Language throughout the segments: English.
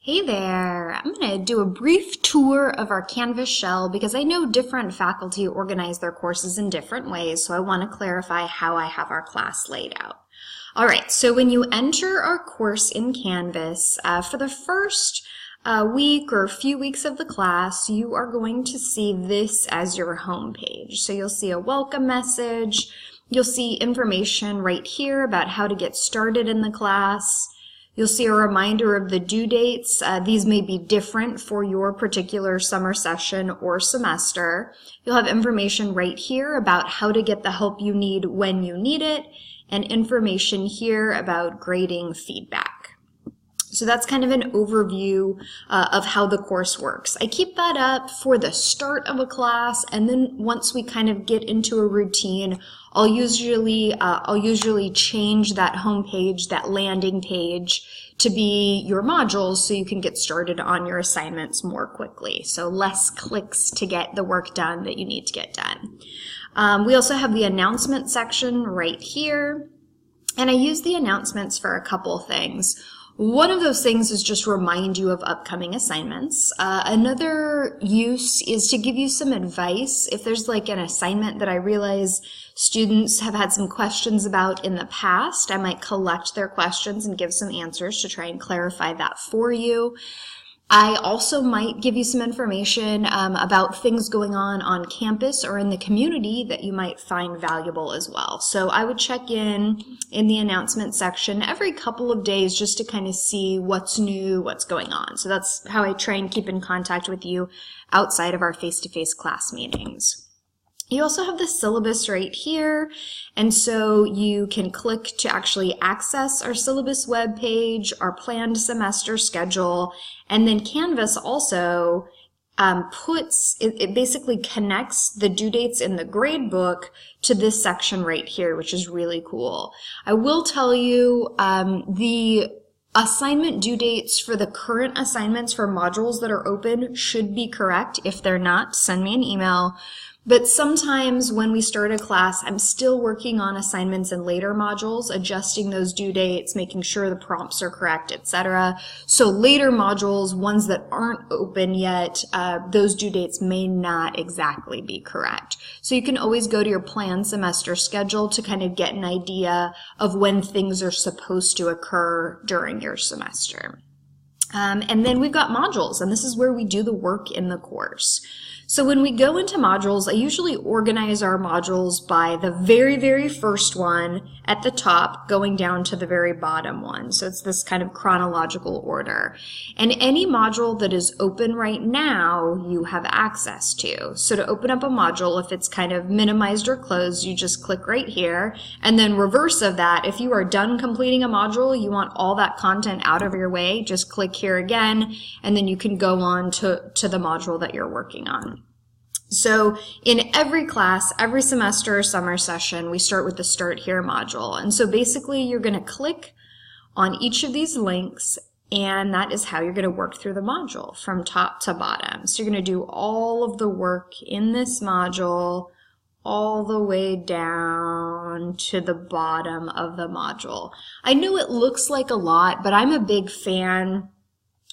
Hey there! I'm going to do a brief tour of our Canvas shell because I know different faculty organize their courses in different ways, so I want to clarify how I have our class laid out. Alright, so when you enter our course in Canvas, for the first week or a few weeks of the class, you are going to see this as your home page. So you'll see a welcome message, you'll see information right here about how to get started in the class. You'll see a reminder of the due dates. These may be different for your particular summer session or semester. You'll have information right here about how to get the help you need when you need it, and information here about grading feedback. So that's kind of an overview of how the course works. I keep that up for the start of a class, and then once we kind of get into a routine, I'll usually change that home page, that landing page, to be your modules so you can get started on your assignments more quickly. So less clicks to get the work done that you need to get done. We also have the announcement section right here, and I use the announcements for a couple things. One of those things is just remind you of upcoming assignments. Another use is to give you some advice. If there's like an assignment that I realize students have had some questions about in the past, I might collect their questions and give some answers to try and clarify that for you. I also might give you some information about things going on campus or in the community that you might find valuable as well. So I would check in the announcement section every couple of days just to kind of see what's new, what's going on. So that's how I try and keep in contact with you outside of our face-to-face class meetings. You also have the syllabus right here, and so you can click to actually access our syllabus web page, our planned semester schedule, and then Canvas also it basically connects the due dates in the grade book to this section right here, which is really cool. I will tell you the assignment due dates for the current assignments for modules that are open should be correct. If they're not, send me an email. But sometimes when we start a class, I'm still working on assignments in later modules, adjusting those due dates, making sure the prompts are correct, etc. So later modules, ones that aren't open yet, those due dates may not exactly be correct. So you can always go to your planned semester schedule to kind of get an idea of when things are supposed to occur during your semester. And then we've got modules, and this is where we do the work in the course. So when we go into modules, I usually organize our modules by the very, very first one at the top going down to the very bottom one. So it's this kind of chronological order. And any module that is open right now, you have access to. So to open up a module, if it's kind of minimized or closed, you just click right here. And then reverse of that, if you are done completing a module, you want all that content out of your way, just click here again, and then you can go on to the module that you're working on. So in every class, every semester or summer session, we start with the Start Here module. And so basically you're going to click on each of these links, and that is how you're going to work through the module from top to bottom. So you're going to do all of the work in this module all the way down to the bottom of the module. I know it looks like a lot, but I'm a big fan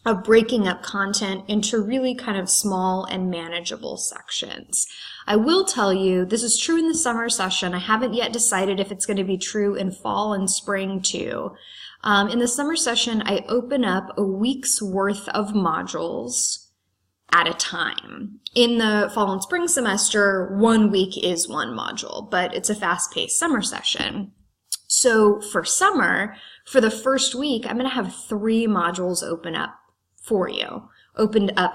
of breaking up content into really kind of small and manageable sections. I will tell you, this is true in the summer session. I haven't yet decided if it's going to be true in fall and spring too. In the summer session, I open up a week's worth of modules at a time. In the fall and spring semester, 1 week is one module, but it's a fast-paced summer session. So for summer, for the first week, I'm going to have 3 modules opened up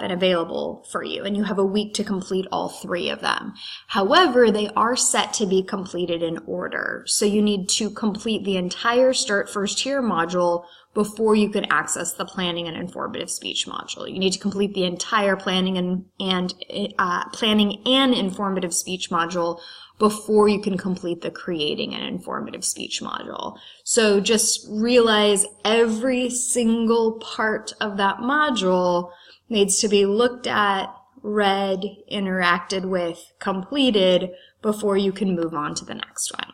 and available for you, and you have a week to complete all 3 of them. However, they are set to be completed in order, so you need to complete the entire Start First Here module before you can access the Planning and Informative Speech module. You need to complete the entire Planning and Informative Speech module before you can complete the Creating an Informative Speech module. So just realize every single part of that module needs to be looked at, read, interacted with, completed before you can move on to the next one.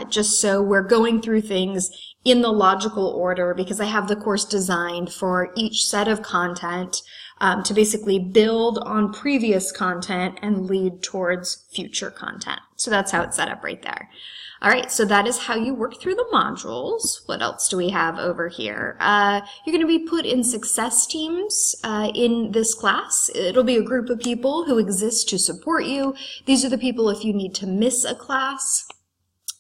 Just so we're going through things in the logical order because I have the course designed for each set of content to basically build on previous content and lead towards future content. So that's how it's set up right there. All right, so that is how you work through the modules. What else do we have over here? You're going to be put in success teams in this class. It'll be a group of people who exist to support you. These are the people if you need to miss a class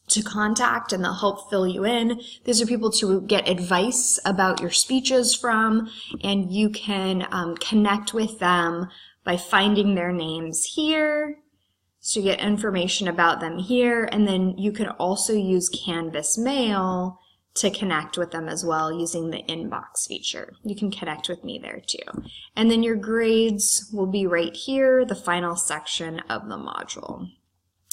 to contact, and they'll help fill you in. These are people to get advice about your speeches from, and you can connect with them by finding their names here. So you get information about them here, and then you can also use Canvas Mail to connect with them as well using the inbox feature. You can connect with me there too. And then your grades will be right here, the final section of the module.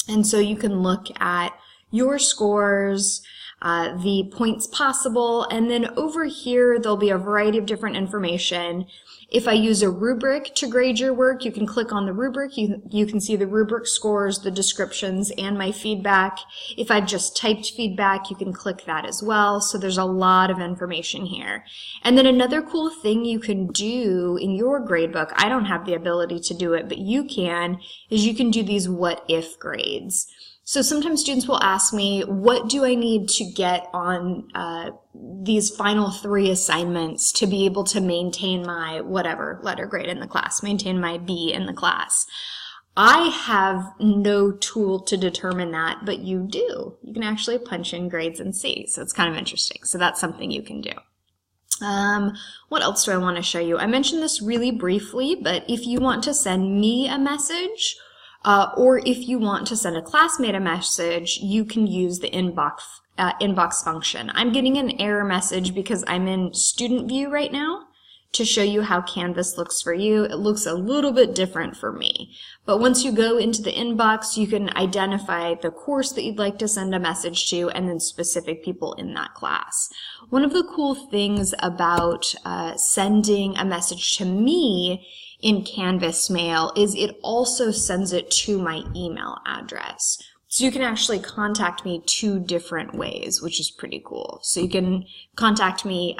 And so you can look at your scores, the points possible, and then over here there'll be a variety of different information. If I use a rubric to grade your work, you can click on the rubric. You can see the rubric scores, the descriptions, and my feedback. If I've just typed feedback, you can click that as well. So there's a lot of information here. And then another cool thing you can do in your gradebook, I don't have the ability to do it, but you can, is you can do these what if grades. So sometimes students will ask me, what do I need to get on these final 3 assignments to be able to maintain my whatever letter grade in the class, maintain my B in the class? I have no tool to determine that, but you do. You can actually punch in grades and see, so it's kind of interesting. So that's something you can do. What else do I want to show you? I mentioned this really briefly, but if you want to send me a message, or if you want to send a classmate a message, you can use the inbox function. I'm getting an error message because I'm in student view right now to show you how Canvas looks for you. It looks a little bit different for me. But once you go into the inbox, you can identify the course that you'd like to send a message to and then specific people in that class. One of the cool things about sending a message to me in Canvas Mail is it also sends it to my email address. So you can actually contact me 2 different ways, which is pretty cool. So you can contact me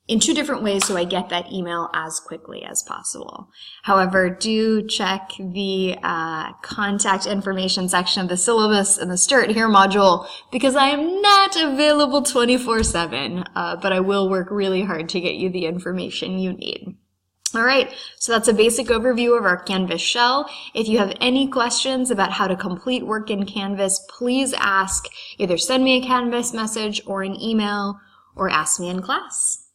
in 2 different ways so I get that email as quickly as possible. However, do check the contact information section of the syllabus and the Start Here module because I am not available 24/7, but I will work really hard to get you the information you need. All right, so that's a basic overview of our Canvas shell. If you have any questions about how to complete work in Canvas, please ask. Either send me a Canvas message or an email or ask me in class.